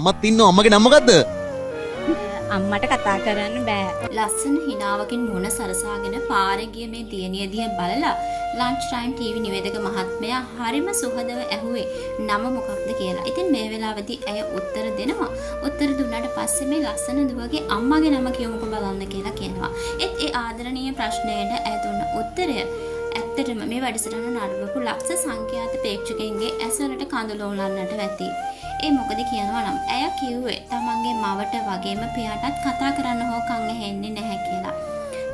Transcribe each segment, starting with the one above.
අම්මත් ඉන්නවා. අම්මගේ නම මොකද්ද? අම්මට කතා කරන්න බෑ. ලස්සන හිනාවකින් මුණ සරසාගෙන පාරේ ගිය මේ දියණිය දිහා බලලා ලන්ච් ටයිම් ටීවී නිවේදක මහත්මයා හරිම සුහදව ඇහුවේ නම මොකක්ද කියලා. ඉතින් මේ වෙලාවේදී ඇය උත්තර දෙනවා. උත්තර දුන්නාට පස්සේ මේ ලස්සන දුවගේ අම්මාගේ නම කියමුකෝ බලන්න කියලා කියනවා. ඒ ආදරණීය ප්‍රශ්නයට ඇය දුන්න උත්තරය ඇත්තටම මේ වැඩසටහන නරඹපු ලක්ෂ සංඛ්‍යාත ප්‍රේක්ෂකයන්ගේ ඇස්වලට කඳුළු උලන්නට ඇති. ඒ මොකද කියනවා නම් ඇය කිව්වේ තමන්ගේ මවට වගේම පියාටත් කතා කරන්න හෝ කන් ඇහෙන්නේ නැහැ කියලා.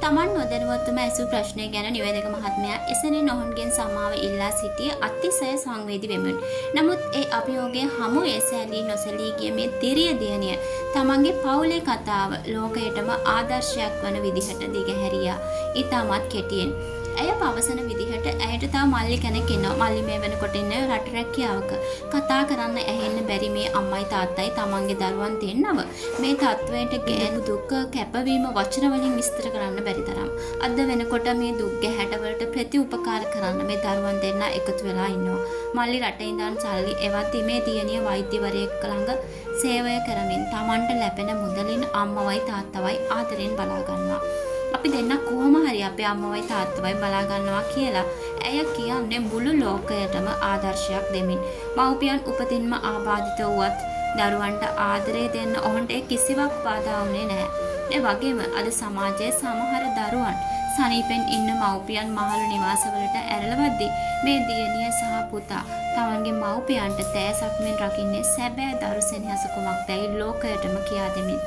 තමන් නොදැනුවත්වම ඇසූ ප්‍රශ්නය ගැන නිවේදක මහත්මයා එසැනින් ඔවුන්ගෙන් සමාව ඉල්ලා සිටියේ අතිශය සංවේදී වෙමින්. නමුත් ඒ අභියෝගයේ හමුවේ සැලී නොසැලී ගිය මේ දිරිය දියණිය තමන්ගේ පවුලේ කතාව ලෝකයටම ආදර්ශයක් වන විදිහට දිගහැරියා. ඊටමත් කෙටියෙන් ඇය පවසන විදිහට ඇයට තව මල්ලි කෙනෙක් ඉන්නවා. මල්ලි මේ වෙනකොට ඉන්නේ රට රැකියාවක. කතා කරන්න ඇහෙන්න බැරි මේ අම්මයි තාත්තයි තමන්ගේ දරුවන් දෙන්නව මේ තත්වයට ගෑනු දුක කැපවීම වචන වලින් විස්තර කරන්න බැරි තරම්. අද වෙනකොට මේ දුක් ගැහැට වලට ප්‍රතිඋපකාර කරන්න මේ දරුවන් දෙන්න එකතු වෙලා ඉන්නවා. මල්ලි රටේ ඉඳන් සල්ලි එවත් මේ දියණිය වෛද්‍යවරයෙක් ළඟ සේවය කරමින් තමන්ට ලැබෙන මුදලින් අම්මවයි තාත්තවයි ආදරෙන් බලා ගන්නවා. අපි දෙන්න කොහොම හරි අපේ අම්මවයි තාත්තවයි බලා ගන්නවා කියලා ඇය කියන්නේ මුළු ලෝකයටම ආදර්ශයක් දෙමින්. මව්පියන් උපතින්ම ආබාධිත වුවත් දරුවන්ට ආදරය දෙන්න ඔවුන්ට කිසිවක් බාධා වුණේ නැහැ. ඒ වගේම අද සමාජයේ සමහර දරුවන් සනීපෙන් ඉන්න මව්පියන් මහලු නිවාසවලට ඇරලවද්දී මේ දියණිය සහ පුතා තමන්ගේ මව්පියන්ට තෑසක් මෙන් රකින්නේ සැබෑ දරු සෙනෙහස කුමක්දයි ලෝකයටම කියා දෙමින්.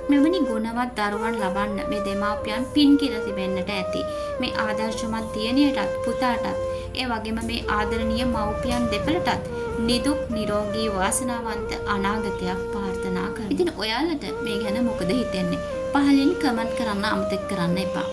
මෙවැනි ගුණවත් දරුවන් ලබන්න මේ දෙමාපියන් පින් කියලා තිබෙන්නට ඇති. මේ ආදර්ශමත් දියණියටත් පුතාටත් ඒ වගේම මේ ආදරණීය මව්පියන් දෙපළටත් නිදුක් නිරෝගී වාසනාවන්ත අනාගතයක් ප්‍රාර්ථනා කරනවා. ඉතින් ඔයාලට මේ ගැන මොකද හිතෙන්නේ? පහලින් කමෙන්ට් කරන්න අමතක කරන්න එපා.